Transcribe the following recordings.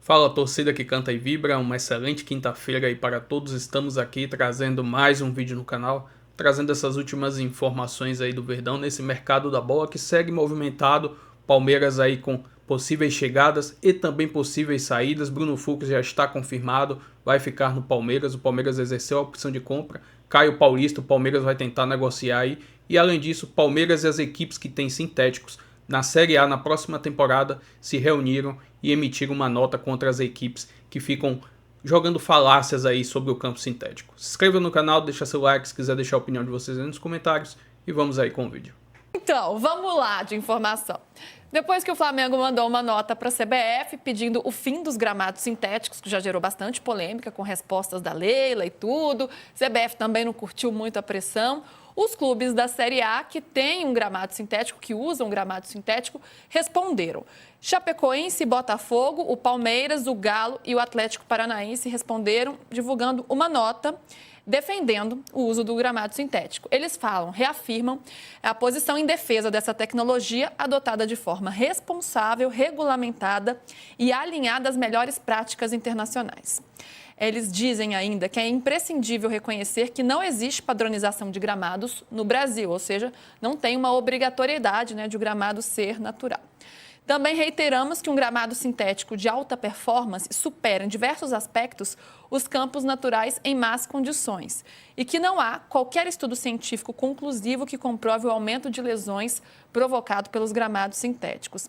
Fala, torcida que canta e vibra, uma excelente quinta-feira aí para todos. Estamos aqui trazendo mais um vídeo no canal, trazendo essas últimas informações aí do Verdão nesse mercado da bola que segue movimentado. Palmeiras aí com possíveis chegadas e também possíveis saídas. Bruno Fux já está confirmado, vai ficar no Palmeiras. O Palmeiras exerceu a opção de compra. Caio Paulista, o Palmeiras vai tentar negociar aí. E além disso, Palmeiras e as equipes que têm sintéticos na Série A na próxima temporada se reuniram e emitiram uma nota contra as equipes que ficam jogando falácias aí sobre o campo sintético. Se inscreva no canal, deixa seu like, se quiser deixar a opinião de vocês aí nos comentários e vamos aí com o vídeo. Então, vamos lá de informação. Depois que o Flamengo mandou uma nota para a CBF pedindo o fim dos gramados sintéticos, que já gerou bastante polêmica com respostas da Leila e tudo, CBF também não curtiu muito a pressão. Os clubes da Série A que têm um gramado sintético, que usam um gramado sintético, responderam. Chapecoense, Botafogo, o Palmeiras, o Galo e o Atlético Paranaense responderam divulgando uma nota defendendo o uso do gramado sintético. Eles reafirmam a posição em defesa dessa tecnologia adotada de forma responsável, regulamentada e alinhada às melhores práticas internacionais. Eles dizem ainda que é imprescindível reconhecer que não existe padronização de gramados no Brasil, ou seja, não tem uma obrigatoriedade, de o gramado ser natural. Também reiteramos que um gramado sintético de alta performance supera em diversos aspectos os campos naturais em más condições e que não há qualquer estudo científico conclusivo que comprove o aumento de lesões provocado pelos gramados sintéticos.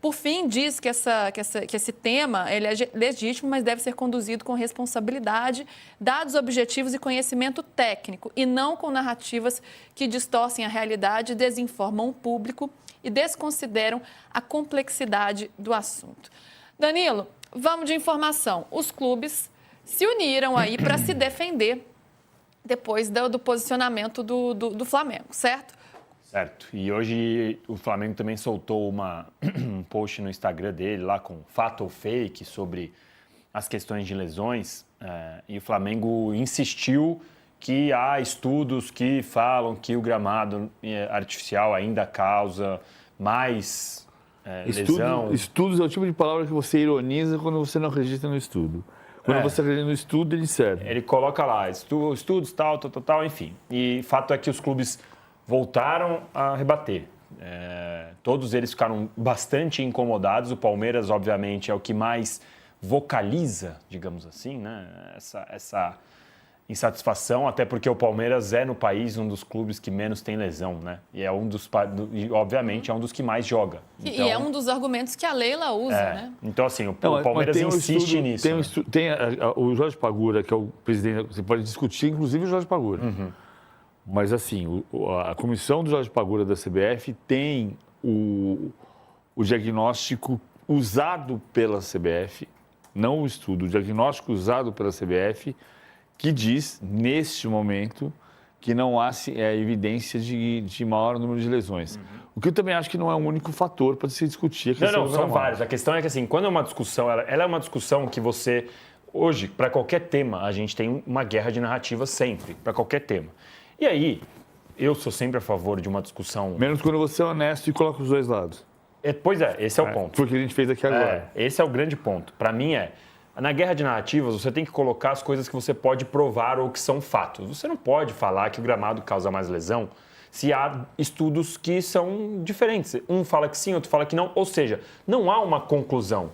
Por fim, diz que esse tema ele é legítimo, mas deve ser conduzido com responsabilidade, dados objetivos e conhecimento técnico, e não com narrativas que distorcem a realidade, desinformam o público e desconsideram a complexidade do assunto. Danilo, vamos de informação. Os clubes se uniram aí para se defender depois do posicionamento do Flamengo, certo? Certo. E hoje o Flamengo também soltou um post no Instagram dele, lá com fato ou fake, sobre as questões de lesões. E o Flamengo insistiu que há estudos que falam que o gramado artificial ainda causa mais lesão. Estudos é o tipo de palavra que você ironiza quando você não acredita no estudo. Quando você acredita no estudo, ele serve. Ele coloca lá, estudos, tal, enfim. E fato é que os clubes voltaram a rebater. Todos eles ficaram bastante incomodados. O Palmeiras, obviamente, é o que mais vocaliza, digamos assim, essa insatisfação, até porque o Palmeiras é no país um dos clubes que menos tem lesão, E é obviamente, é um dos que mais joga. Então, e é um dos argumentos que a Leila usa, Então, assim, o Palmeiras insiste nisso. O Jorge Pagura, que é o presidente, você pode discutir, inclusive, o Jorge Pagura. Uhum. Mas, assim, a comissão do Jorge Pagura da CBF tem o diagnóstico usado pela CBF, não o estudo, o diagnóstico usado pela CBF, que diz, neste momento, que não há evidência de maior número de lesões. Uhum. O que eu também acho que não é o único fator para se discutir. Não, são vários. A questão é que, assim, quando é uma discussão, ela é uma discussão que você... Hoje, para qualquer tema, a gente tem uma guerra de narrativa sempre, para qualquer tema. E aí, eu sou sempre a favor de uma discussão... Menos quando você é honesto e coloca os dois lados. Pois é, esse é o ponto. Foi o que a gente fez aqui agora. Esse é o grande ponto. Para mim na guerra de narrativas, você tem que colocar as coisas que você pode provar ou que são fatos. Você não pode falar que o gramado causa mais lesão se há estudos que são diferentes. Um fala que sim, outro fala que não. Ou seja, não há uma conclusão.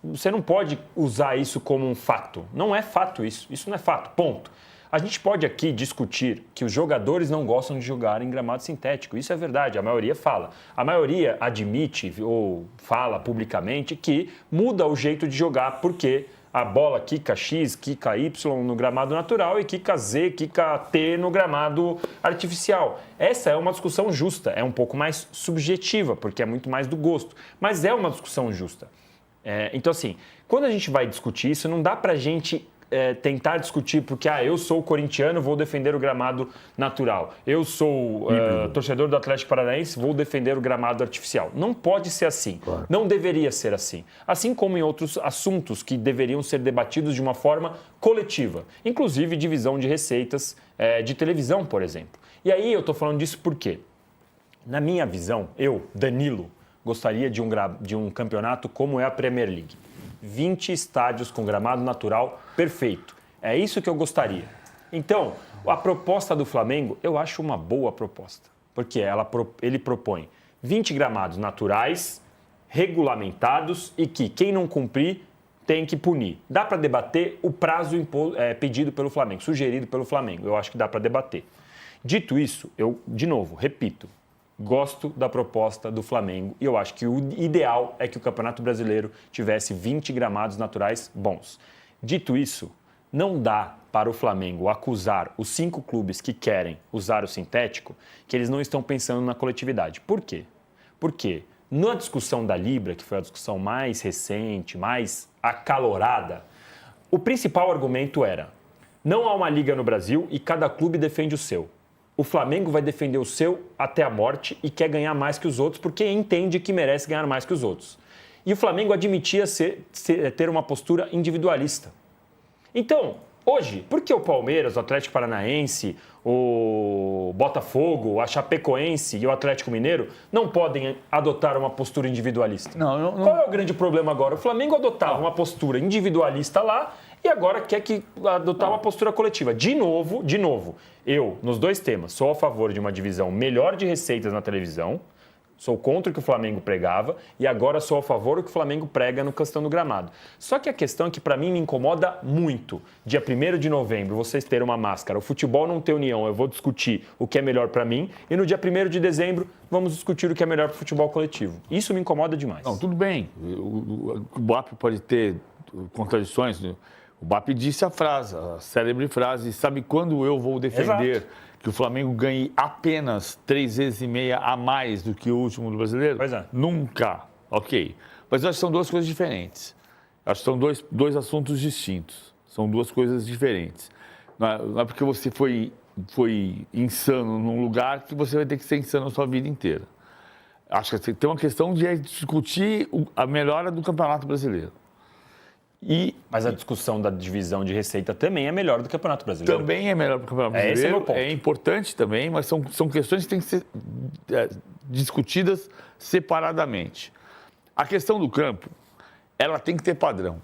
Você não pode usar isso como um fato. Não é fato isso. Isso não é fato. Ponto. A gente pode aqui discutir que os jogadores não gostam de jogar em gramado sintético. Isso é verdade, a maioria fala. A maioria admite ou fala publicamente que muda o jeito de jogar porque a bola quica X, quica Y no gramado natural e quica Z, quica T no gramado artificial. Essa é uma discussão justa, é um pouco mais subjetiva, porque é muito mais do gosto, mas é uma discussão justa. Então, assim, quando a gente vai discutir isso, não dá pra gente tentar discutir porque eu sou corintiano, vou defender o gramado natural. Eu sou torcedor do Atlético Paranaense, vou defender o gramado artificial. Não pode ser assim. Claro. Não deveria ser assim. Assim como em outros assuntos que deveriam ser debatidos de uma forma coletiva. Inclusive divisão de receitas de televisão, por exemplo. E aí eu estou falando disso por quê? Na minha visão, eu, Danilo, gostaria de um campeonato como é a Premier League. 20 estádios com gramado natural perfeito. É isso que eu gostaria. Então, a proposta do Flamengo, eu acho uma boa proposta. Porque ele propõe 20 gramados naturais, regulamentados e que quem não cumprir tem que punir. Dá para debater o prazo pedido pelo Flamengo, sugerido pelo Flamengo. Eu acho que dá para debater. Dito isso, eu, de novo, repito, gosto da proposta do Flamengo e eu acho que o ideal é que o Campeonato Brasileiro tivesse 20 gramados naturais bons. Dito isso, não dá para o Flamengo acusar os 5 clubes que querem usar o sintético que eles não estão pensando na coletividade. Por quê? Porque na discussão da Libra, que foi a discussão mais recente, mais acalorada, o principal argumento era: não há uma liga no Brasil e cada clube defende o seu. O Flamengo vai defender o seu até a morte e quer ganhar mais que os outros porque entende que merece ganhar mais que os outros. E o Flamengo admitia ter uma postura individualista. Então, hoje, por que o Palmeiras, o Atlético Paranaense, o Botafogo, a Chapecoense e o Atlético Mineiro não podem adotar uma postura individualista? Não. Qual é o grande problema agora? O Flamengo adotava uma postura individualista lá e agora quer adotar uma postura coletiva. De novo, eu, nos 2 temas, sou a favor de uma divisão melhor de receitas na televisão, sou contra o que o Flamengo pregava e agora sou a favor do que o Flamengo prega no questão do gramado. Só que a questão é que para mim me incomoda muito. Dia 1º de novembro, vocês terem uma máscara, o futebol não ter união, eu vou discutir o que é melhor para mim e no dia 1º de dezembro vamos discutir o que é melhor para o futebol coletivo. Isso me incomoda demais. Não, tudo bem. O BAP pode ter contradições. O BAP disse a frase, a célebre frase: sabe quando eu vou defender que o Flamengo ganhe apenas 3,5 vezes a mais do que o último do brasileiro? Pois é. Nunca. Ok. Mas eu acho que são 2 coisas diferentes. Acho que são dois assuntos distintos. São 2 coisas diferentes. Não é porque você foi insano num lugar que você vai ter que ser insano a sua vida inteira. Acho que tem uma questão de discutir a melhora do Campeonato Brasileiro. Mas a discussão da divisão de receita também é melhor do Campeonato Brasileiro. Também é melhor do Campeonato Brasileiro. Esse é o meu ponto. É importante também, mas são questões que têm que ser discutidas separadamente. A questão do campo, ela tem que ter padrão.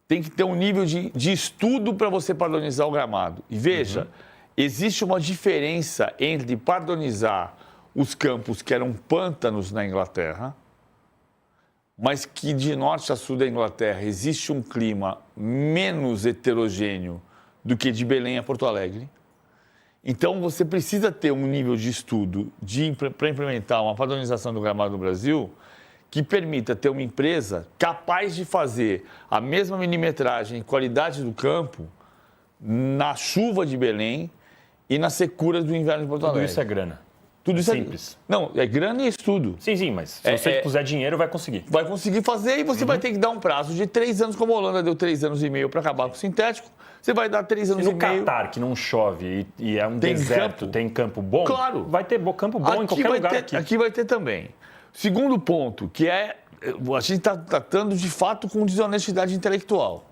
Tem que ter um nível de estudo para você padronizar o gramado. E veja, existe uma diferença entre padronizar os campos que eram pântanos na Inglaterra, mas que de norte a sul da Inglaterra existe um clima menos heterogêneo do que de Belém a Porto Alegre. Então, você precisa ter um nível de estudo para implementar uma padronização do gramado no Brasil que permita ter uma empresa capaz de fazer a mesma milimetragem e qualidade do campo na chuva de Belém e nas securas do inverno de Porto Alegre. Tudo isso é grana. Tudo isso simples. Não, é grana e estudo. Sim, mas se você puser dinheiro, vai conseguir. Vai conseguir fazer e você vai ter que dar um prazo de 3 anos, como a Holanda deu 3 anos e meio para acabar com o sintético. Você vai dar 3 anos e meio. No Catar, que não chove e é um deserto, tem campo bom, claro. Vai ter campo bom em qualquer lugar aqui. Aqui vai ter também. Segundo ponto, que é, a gente está tratando de fato com desonestidade intelectual.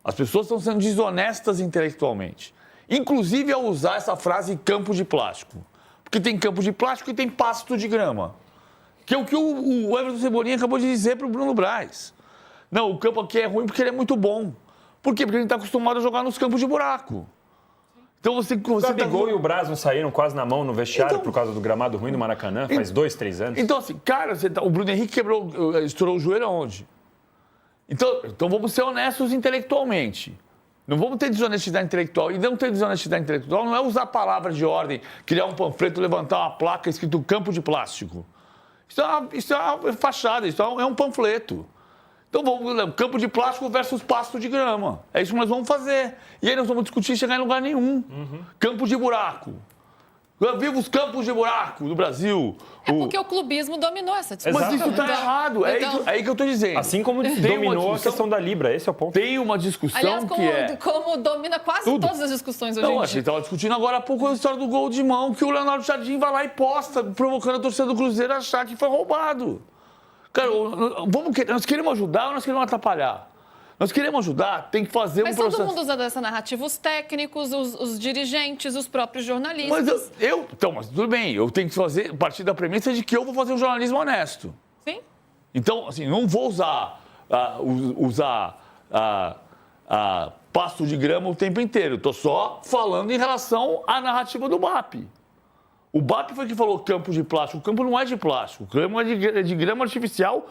As pessoas estão sendo desonestas intelectualmente. Inclusive ao usar essa frase campo de plástico. Porque tem campo de plástico e tem pasto de grama. Que é o que o Everton Cebolinha acabou de dizer para o Bruno Braz. Não, o campo aqui é ruim porque ele é muito bom. Por quê? Porque a gente está acostumado a jogar nos campos de buraco. Então você o Gabigol e o Braz não saíram quase na mão no vestiário por causa do gramado ruim do Maracanã, faz 2, 3 anos. Então assim, cara, o Bruno Henrique estourou o joelho aonde? Então vamos ser honestos intelectualmente. Não vamos ter desonestidade intelectual. E não ter desonestidade intelectual não é usar palavra de ordem, criar um panfleto, levantar uma placa escrito campo de plástico. Isso é uma fachada, isso é um panfleto. Então vamos, campo de plástico versus pasto de grama. É isso que nós vamos fazer. E aí nós vamos discutir e chegar em lugar nenhum. Campo de buraco. Viva os campos de buraco do Brasil. É porque o clubismo dominou essa discussão. Mas isso está errado. É aí que eu estou dizendo. Assim como dominou a questão da Libra, esse é o ponto. Tem uma discussão. Aliás, como domina quase todas as discussões hoje em dia. A gente estava discutindo agora há pouco a história do gol de mão, que o Leonardo Jardim vai lá e posta, provocando a torcida do Cruzeiro a achar que foi roubado. Cara, nós queremos ajudar ou nós queremos atrapalhar? Nós queremos ajudar, tem que fazer um processo. Mas todo mundo usando essa narrativa, os técnicos, os dirigentes, os próprios jornalistas. Mas tudo bem, eu tenho que fazer, a partir da premissa de que eu vou fazer um jornalismo honesto. Sim. Então, assim, não vou usar usar pasto de grama o tempo inteiro. Estou só falando em relação à narrativa do BAP. O BAP foi que falou campo de plástico. O campo não é de plástico. O campo é de grama artificial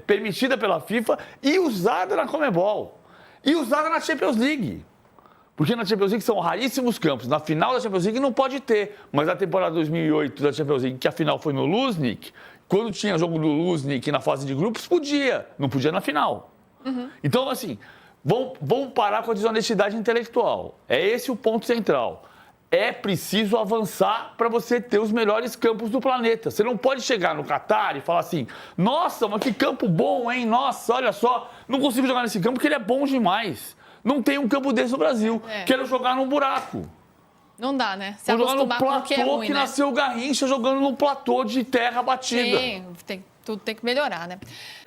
permitida pela FIFA e usada na Conmebol. E usada na Champions League. Porque na Champions League são raríssimos campos. Na final da Champions League não pode ter. Mas na temporada 2008 da Champions League, que a final foi no Luznik, quando tinha jogo do Luznik na fase de grupos, podia. Não podia na final. Então, assim, vamos parar com a desonestidade intelectual. É esse o ponto central. É preciso avançar para você ter os melhores campos do planeta. Você não pode chegar no Catar e falar assim, nossa, mas que campo bom, hein? Nossa, olha só, não consigo jogar nesse campo porque ele é bom demais. Não tem um campo desse no Brasil. Quero jogar num buraco. Não dá, né? Se Vou jogar no acostumar com o que é platô ruim, que né? nasceu o Garrincha jogando num platô de terra batida. Sim, tudo tem que melhorar, né?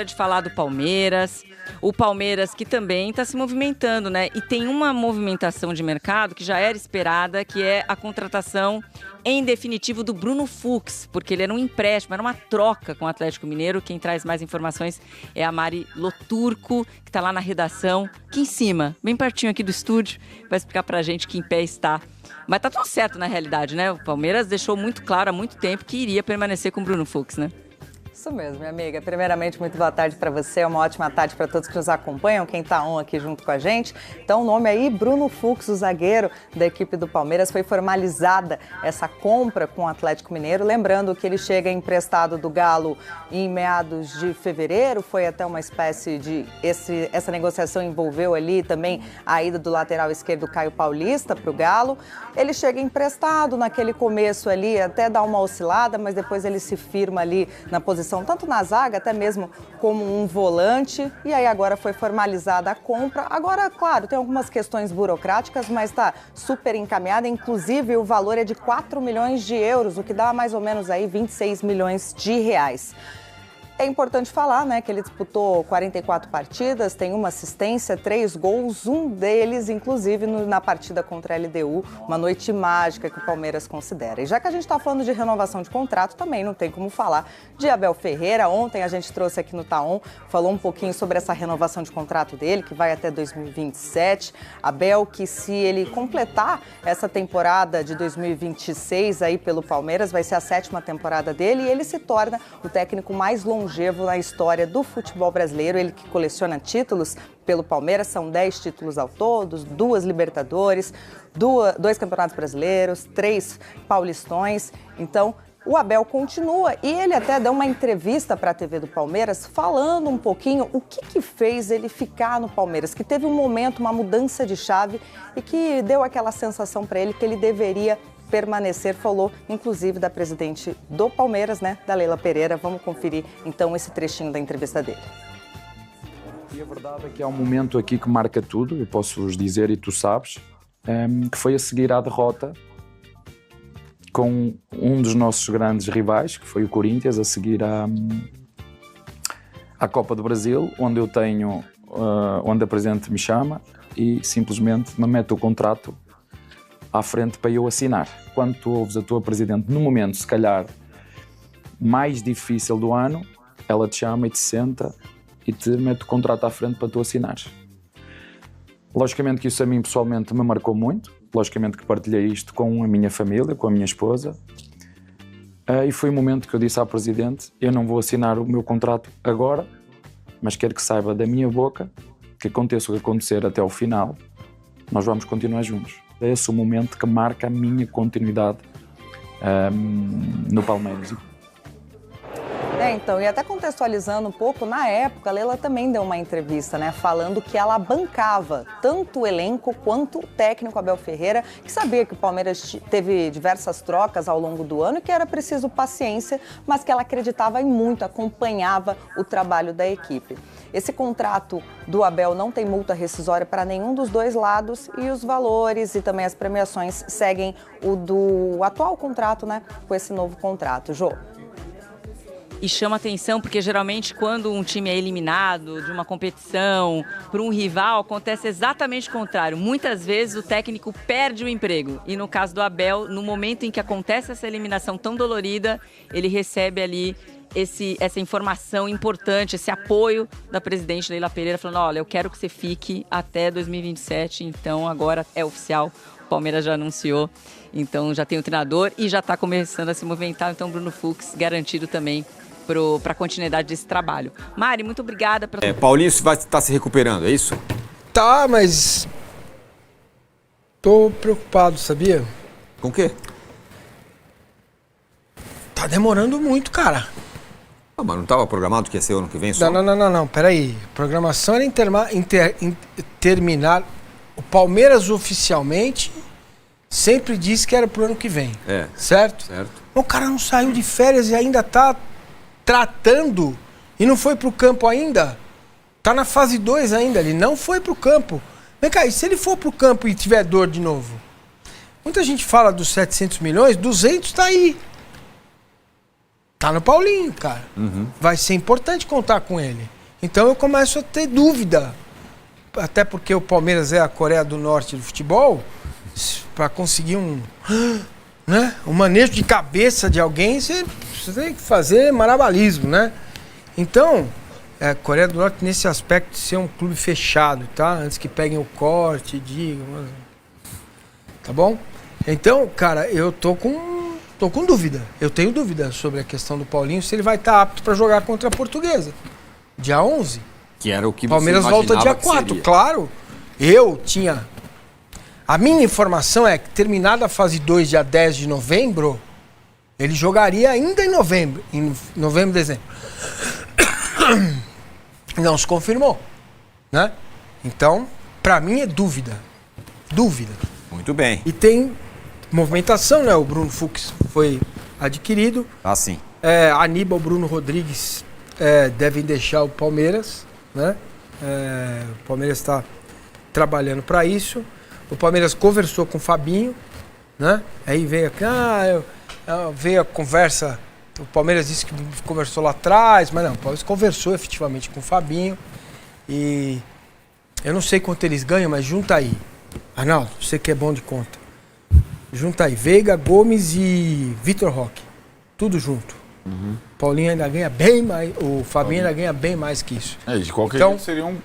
De falar do Palmeiras, o Palmeiras que também está se movimentando, né? E tem uma movimentação de mercado que já era esperada, que é a contratação em definitivo do Bruno Fux, porque ele era um empréstimo, era uma troca com o Atlético Mineiro. Quem traz mais informações é a Mari Loturco, que está lá na redação, aqui em cima, bem pertinho aqui do estúdio, vai explicar pra gente que em pé está. Mas tá tudo certo na realidade, né? O Palmeiras deixou muito claro há muito tempo que iria permanecer com o Bruno Fux, né? Isso mesmo, minha amiga. Primeiramente, muito boa tarde para você, uma ótima tarde para todos que nos acompanham, quem está aqui junto com a gente. Então, o nome aí, Bruno Fux, o zagueiro da equipe do Palmeiras, foi formalizada essa compra com o Atlético Mineiro. Lembrando que ele chega emprestado do Galo em meados de fevereiro, foi até uma espécie de... Essa negociação envolveu ali também a ida do lateral esquerdo Caio Paulista para o Galo. Ele chega emprestado naquele começo ali, até dá uma oscilada, mas depois ele se firma ali na posição tanto na zaga, até mesmo como um volante, e aí agora foi formalizada a compra. Agora, claro, tem algumas questões burocráticas, mas está super encaminhada, inclusive o valor é de 4 milhões de euros, o que dá mais ou menos aí 26 milhões de reais. É importante falar, né, que ele disputou 44 partidas, tem uma assistência, 3 gols, um deles, inclusive, na partida contra a LDU, uma noite mágica que o Palmeiras considera. E já que a gente está falando de renovação de contrato, também não tem como falar de Abel Ferreira. Ontem a gente trouxe aqui no Taon, falou um pouquinho sobre essa renovação de contrato dele, que vai até 2027. Abel, que se ele completar essa temporada de 2026 aí pelo Palmeiras, vai ser a 7ª temporada dele e ele se torna o técnico mais longevo na história do futebol brasileiro. Ele que coleciona títulos pelo Palmeiras, são 10 títulos ao todo, 2 Libertadores, 2 Campeonatos Brasileiros, 3 Paulistões. Então, o Abel continua e ele até deu uma entrevista para a TV do Palmeiras falando um pouquinho o que fez ele ficar no Palmeiras, que teve um momento, uma mudança de chave e que deu aquela sensação para ele que ele deveria permanecer. Falou, inclusive, da presidente do Palmeiras, né, da Leila Pereira. Vamos conferir, então, esse trechinho da entrevista dele. E a verdade é que há um momento aqui que marca tudo, eu posso vos dizer, e tu sabes, que foi a seguir à derrota com um dos nossos grandes rivais, que foi o Corinthians, a seguir à Copa do Brasil, onde eu tenho, onde a presidente me chama e simplesmente me mete o contrato à frente para eu assinar. Quando tu ouves a tua presidente no momento, se calhar, mais difícil do ano, ela te chama e te senta e te mete o contrato à frente para tu assinares. Logicamente que isso a mim pessoalmente me marcou muito, logicamente que partilhei isto com a minha família, com a minha esposa, e foi o momento que eu disse à presidente, eu não vou assinar o meu contrato agora, mas quero que saiba da minha boca que aconteça o que acontecer até ao final, nós vamos continuar juntos. É esse o momento que marca a minha continuidade no Palmeiras. Então, e até contextualizando um pouco, na época, a Leila também deu uma entrevista, né, falando que ela bancava tanto o elenco quanto o técnico Abel Ferreira, que sabia que o Palmeiras teve diversas trocas ao longo do ano e que era preciso paciência, mas que ela acreditava em muito, acompanhava o trabalho da equipe. Esse contrato do Abel não tem multa rescisória para nenhum dos dois lados e os valores e também as premiações seguem o do atual contrato, né, com esse novo contrato. Jô? E chama atenção porque geralmente quando um time é eliminado de uma competição por um rival, acontece exatamente o contrário. Muitas vezes o técnico perde o emprego. E no caso do Abel, no momento em que acontece essa eliminação tão dolorida, ele recebe ali essa informação importante, esse apoio da presidente Leila Pereira, falando, olha, eu quero que você fique até 2027, então agora é oficial, o Palmeiras já anunciou, então já tem o treinador e já está começando a se movimentar, então Bruno Fux garantido também para a continuidade desse trabalho. Mari, muito obrigada. Paulinho vai estar se recuperando, é isso? Tá, mas tô preocupado, sabia? Com o quê? Tá demorando muito, cara. Ah, mas não estava programado que ia ser ano que vem só? Não, peraí. A programação era terminar. O Palmeiras oficialmente sempre disse que era pro ano que vem. Certo? Certo. O cara não saiu de férias e ainda tá tratando e não foi pro campo ainda. Tá na fase 2 ainda, ele não foi pro campo. Vem cá, e se ele for pro campo e tiver dor de novo? Muita gente fala dos 700 milhões, 200 tá aí. Tá no Paulinho, cara. Vai ser importante contar com ele. Então eu começo a ter dúvida. Até porque o Palmeiras é a Coreia do Norte do futebol. Para conseguir um manejo de cabeça de alguém, você tem que fazer malabarismo, né? Então, a Coreia do Norte nesse aspecto de ser um clube fechado, tá? Antes que peguem o corte, digam... Tá bom? Então, cara, eu tô com dúvida. Eu tenho dúvida sobre a questão do Paulinho, se ele vai estar apto para jogar contra a Portuguesa. Dia 11. Que era o que Palmeiras você volta dia que 4, seria. claro. Eu tinha... A minha informação é que terminada a fase 2, dia 10 de novembro, ele jogaria ainda em novembro, dezembro. Não se confirmou, né? Então, para mim é dúvida. Dúvida. Muito bem. E tem movimentação, né? O Bruno Fux foi adquirido. Ah, sim. Aníbal, Bruno Rodrigues devem deixar o Palmeiras, né? O Palmeiras está trabalhando para isso. O Palmeiras conversou com o Fabinho, né? Aí veio veio a conversa. O Palmeiras disse que conversou lá atrás, mas não, o Palmeiras conversou efetivamente com o Fabinho. E eu não sei quanto eles ganham, mas junta aí. Arnaldo, você que é bom de conta. Junta aí, Veiga, Gomes e Vitor Roque. Tudo junto. Paulinho ainda ganha bem mais, o Fabinho ainda ganha bem mais que isso. De qualquer jeito seria um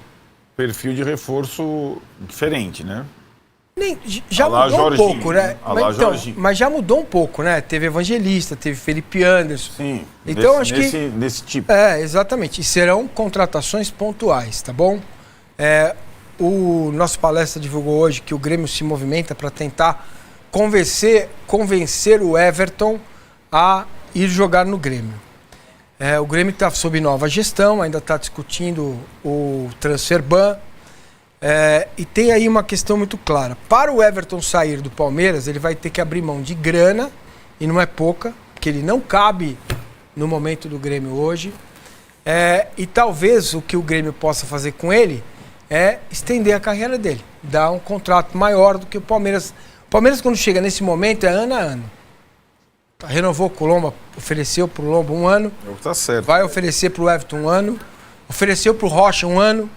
perfil de reforço diferente, né? Já mudou Jorginho, um pouco, né? Jorginho. Mas já mudou um pouco, né? Teve Evangelista, teve Felipe Anderson. Sim, então nesse tipo. Exatamente. E serão contratações pontuais, tá bom? O nosso palestra divulgou hoje que o Grêmio se movimenta para tentar convencer o Everton a ir jogar no Grêmio. O Grêmio está sob nova gestão, ainda está discutindo o transfer ban. E tem aí uma questão muito clara. Para o Everton sair do Palmeiras, ele vai ter que abrir mão de grana, e não é pouca, porque ele não cabe no momento do Grêmio hoje. E talvez o que o Grêmio possa fazer com ele é estender a carreira dele, dar um contrato maior do que o Palmeiras. O Palmeiras, quando chega nesse momento, é ano a ano. Renovou com o Lomba, ofereceu para o Lomba 1 ano. Tá certo. Vai oferecer para o Everton 1 ano. Ofereceu para o Rocha 1 ano.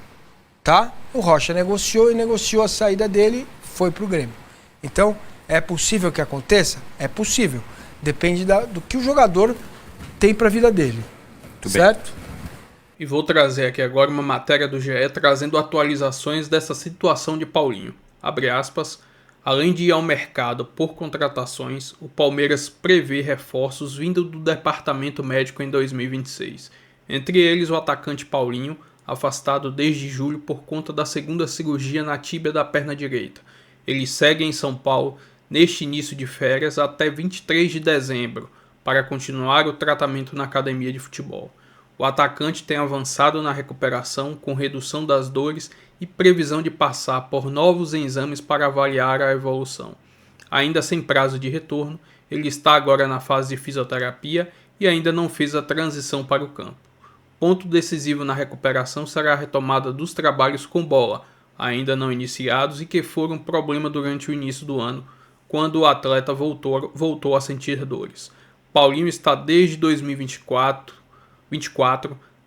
Tá? O Rocha negociou a saída dele, foi pro Grêmio. Então, é possível que aconteça? É possível. Depende do que o jogador tem para a vida dele. Muito certo? Bem. E vou trazer aqui agora uma matéria do GE trazendo atualizações dessa situação de Paulinho. Abre aspas. Além de ir ao mercado por contratações, o Palmeiras prevê reforços vindo do departamento médico em 2026. Entre eles o atacante Paulinho, afastado desde julho por conta da segunda cirurgia na tíbia da perna direita. Ele segue em São Paulo neste início de férias até 23 de dezembro para continuar o tratamento na academia de futebol. O atacante tem avançado na recuperação com redução das dores e previsão de passar por novos exames para avaliar a evolução. Ainda sem prazo de retorno, ele está agora na fase de fisioterapia e ainda não fez a transição para o campo. Ponto decisivo na recuperação será a retomada dos trabalhos com bola, ainda não iniciados e que foram problema durante o início do ano, quando o atleta voltou a sentir dores. Paulinho está desde 2024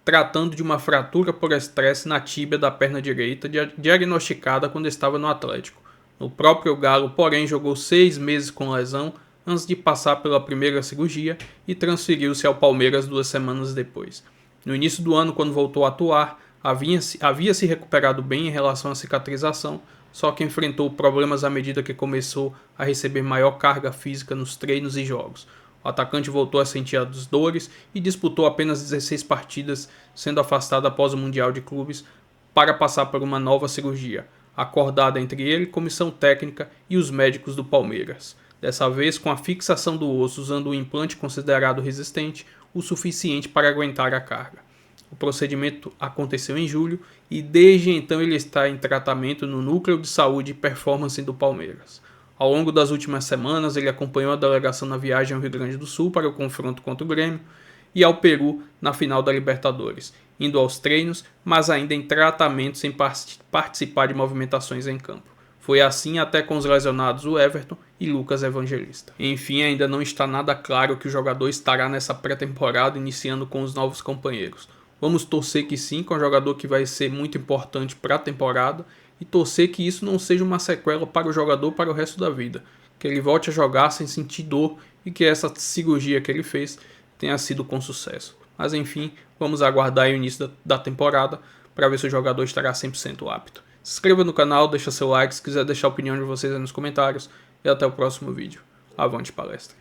tratando de uma fratura por estresse na tíbia da perna direita, diagnosticada quando estava no Atlético. No próprio Galo, porém, jogou 6 meses com lesão antes de passar pela primeira cirurgia e transferiu-se ao Palmeiras 2 semanas depois. No início do ano, quando voltou a atuar, havia se recuperado bem em relação à cicatrização, só que enfrentou problemas à medida que começou a receber maior carga física nos treinos e jogos. O atacante voltou a sentir as dores e disputou apenas 16 partidas, sendo afastado após o Mundial de Clubes para passar por uma nova cirurgia, acordada entre ele, comissão técnica e os médicos do Palmeiras. Dessa vez com a fixação do osso usando um implante considerado resistente, o suficiente para aguentar a carga. O procedimento aconteceu em julho e desde então ele está em tratamento no Núcleo de Saúde e Performance do Palmeiras. Ao longo das últimas semanas, ele acompanhou a delegação na viagem ao Rio Grande do Sul para o confronto contra o Grêmio e ao Peru na final da Libertadores, indo aos treinos, mas ainda em tratamento sem participar de movimentações em campo. Foi assim até com os lesionados o Everton e Lucas Evangelista. Enfim, ainda não está nada claro que o jogador estará nessa pré-temporada iniciando com os novos companheiros. Vamos torcer que sim, com um jogador que vai ser muito importante para a temporada, e torcer que isso não seja uma sequela para o jogador para o resto da vida, que ele volte a jogar sem sentir dor e que essa cirurgia que ele fez tenha sido com sucesso. Mas enfim, vamos aguardar o início da temporada para ver se o jogador estará 100% apto. Se inscreva no canal, deixa seu like, se quiser deixar a opinião de vocês aí nos comentários e até o próximo vídeo. Avante palestra!